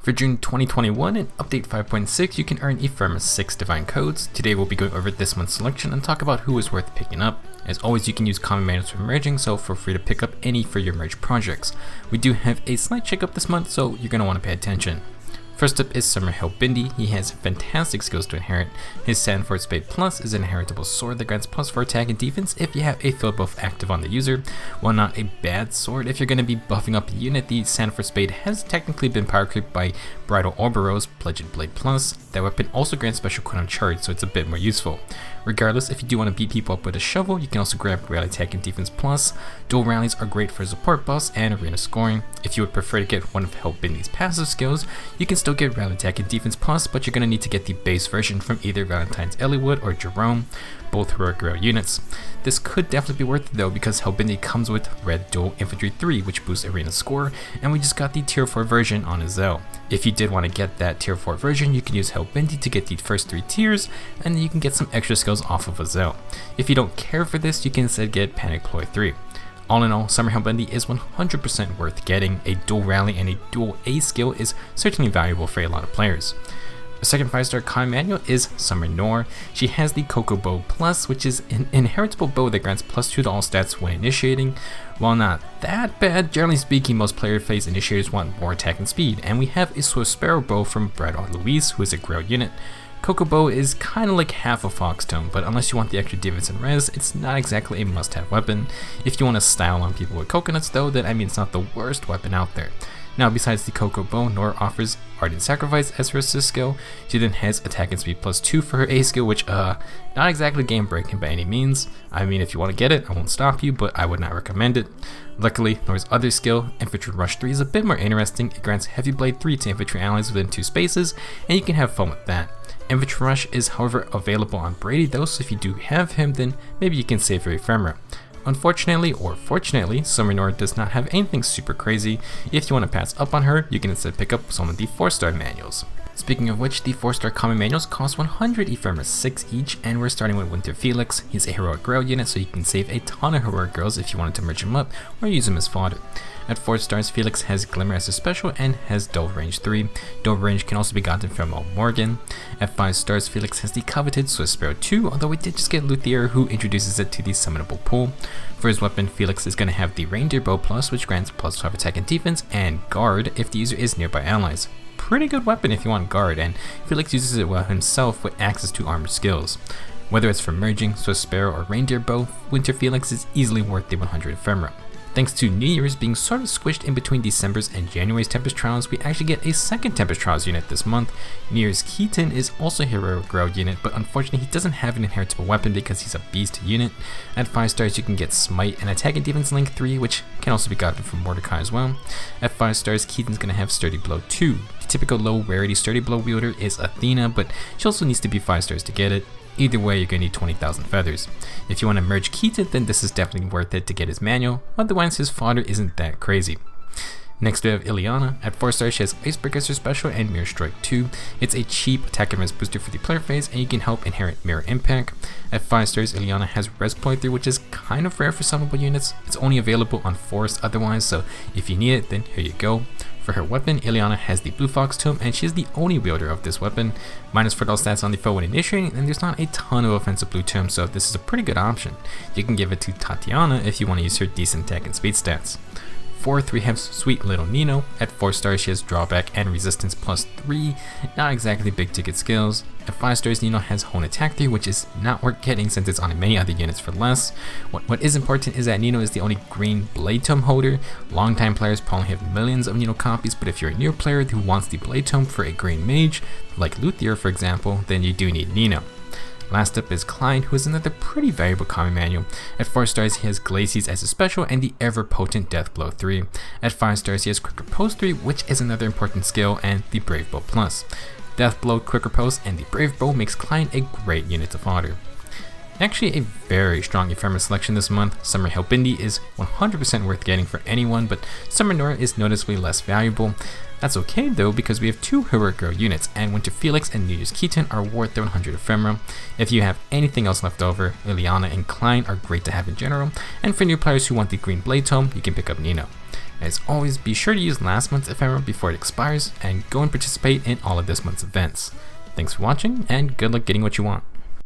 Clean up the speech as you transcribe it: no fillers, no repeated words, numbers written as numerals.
For June 2021 in Update 5.6, you can earn Ephemera 6 Divine Codes. Today we'll be going over this month's selection and talk about who is worth picking up. As always, you can use common manuals for merging, so feel free to pick up any for your merge projects. We do have a slight shakeup this month, so you're going to want to pay attention. First up is Summer Helbindi. He has fantastic skills to inherit. His Sandford Spade Plus is an inheritable sword that grants plus 4 attack and defense if you have a field buff active on the user. While not a bad sword, if you're going to be buffing up a unit, the Sandford Spade has technically been power creeped by Bridal Orboros, Pledged Blade Plus. That weapon also grants special crit on charge, so it's a bit more useful. Regardless, if you do want to beat people up with a shovel, you can also grab Rally Attack and Defense Plus. Dual Rallies are great for support buffs and arena scoring. If you would prefer to get one of Halbini's passive skills, you can still get Rally Attack and Defense Plus, but you're going to need to get the base version from either Valentine's Elliowood or Jerome, both heroic rail units. This could definitely be worth it though, because Halbini comes with Red Dual Infantry 3, which boosts arena score, and we just got the tier 4 version on Azel. If you did want to get that tier 4 version, you can use Halbini to get the first 3 tiers, and then you can get some extra skills off of Azel. If you don't care for this, you can instead get Panic Ploy 3. All in all, Summer Helbindi is 100% worth getting. A dual rally and a dual A skill is certainly valuable for a lot of players. The second 5-star common manual is Summer Noire. She has the Cocoa Bow Plus, which is an inheritable bow that grants +2 to all stats when initiating. While not that bad, generally speaking, most player phase initiators want more attack and speed, and we have a Swift Sparrow Bow from Bridal Louise, who is a Grail unit. Cocoa Bow is kind of like half a Foxtone, but unless you want the extra defense and res, it's not exactly a must-have weapon. If you want to style on people with coconuts though, then it's not the worst weapon out there. Now, besides the Cocoa Bow, Noire offers Ardent Sacrifice as her assist skill. She then has Attack and Speed +2 for her A skill, which not exactly game breaking by any means. If you want to get it, I won't stop you, but I would not recommend it. Luckily, Noire's other skill, Infantry Rush 3, is a bit more interesting. It grants Heavy Blade 3 to infantry allies within 2 spaces, and you can have fun with that. Infantry Rush is however available on Brady though, so if you do have him, then maybe you can save your Ephemera. Unfortunately, or fortunately, Summer Noire does not have anything super crazy. If you want to pass up on her, you can instead pick up some of the 4-star manuals. Speaking of which, the 4-star common manuals cost 100 Ephemera 6 each, and we're starting with Winter Felix. He's a heroic grail unit, so you can save a ton of heroic girls if you wanted to merge him up or use him as fodder. At 4 stars, Felix has Glimmer as a special and has Dull Range 3. Dull Range can also be gotten from Morgan. At 5 stars, Felix has the coveted Swift Sparrow 2, although we did just get Luthier, who introduces it to the summonable pool. For his weapon, Felix is going to have the Reindeer Bow Plus, which grants +5 attack and defense, and Guard if the user is nearby allies. Pretty good weapon if you want Guard, and Felix uses it well himself with access to armored skills. Whether it's for merging, Swift Sparrow, or Reindeer Bow, Winter Felix is easily worth the 100 Ephemera. Thanks to New Year's being sort of squished in between December's and January's Tempest Trials, we actually get a second Tempest Trials unit this month. Years Keaton is also a heroic grail unit, but unfortunately he doesn't have an inheritable weapon because he's a beast unit. At 5 stars you can get Smite and Attack and Defense Link 3, which can also be gotten from Mordecai as well. At 5 stars, Keaton's going to have Sturdy Blow 2. The typical low rarity Sturdy Blow wielder is Athena, but she also needs to be 5 stars to get it. Either way, you're going to need 20,000 feathers. If you want to merge Keaton, then this is definitely worth it to get his manual, otherwise his fodder isn't that crazy. Next we have Ileana. At 4 stars, she has Icebreaker as her special and Mirror Strike 2. It's a cheap attack and res booster for the player phase, and you can help inherit Mirror Impact. At 5 stars, Ileana has Res Ploy 3, which is kind of rare for summonable units. It's only available on Forest otherwise, so if you need it, then here you go. For her weapon, Ileana has the Blue Fox Tome, and she is the only wielder of this weapon. -4 all stats on the foe when initiating, and there's not a ton of offensive blue tomes, so this is a pretty good option. You can give it to Tatiana if you want to use her decent attack and speed stats. 4th, we have sweet little Nino. At 4 stars, she has Drawback and Resistance +3, not exactly big ticket skills. At 5 stars, Nino has Hone Attack 3, which is not worth getting since it's on many other units for less. What is important is that Nino is the only green Blade Tome holder. Longtime players probably have millions of Nino copies, but if you're a new player who wants the Blade Tome for a green mage, like Luthier for example, then you do need Nino. Last up is Klein, who is another pretty valuable common manual. At 4 stars, he has Glacies as a special and the ever-potent Death Blow 3. At 5 stars, he has Quicker Post 3, which is another important skill, and the Brave Bow Plus. Death Blow, Quicker Post, and the Brave Bow makes Klein a great unit to fodder. Actually, a very strong Ephemera selection this month. Summer Helbindi is 100% worth getting for anyone, but Summer Noire is noticeably less valuable. That's okay though, because we have 2 heroic girl units, and Winter Felix and New Year's Keaton are worth their 100 Ephemera. If you have anything else left over, Ilyana and Klein are great to have in general, and for new players who want the green blade tome, you can pick up Nino. As always, be sure to use last month's ephemera before it expires, and go and participate in all of this month's events. Thanks for watching, and good luck getting what you want.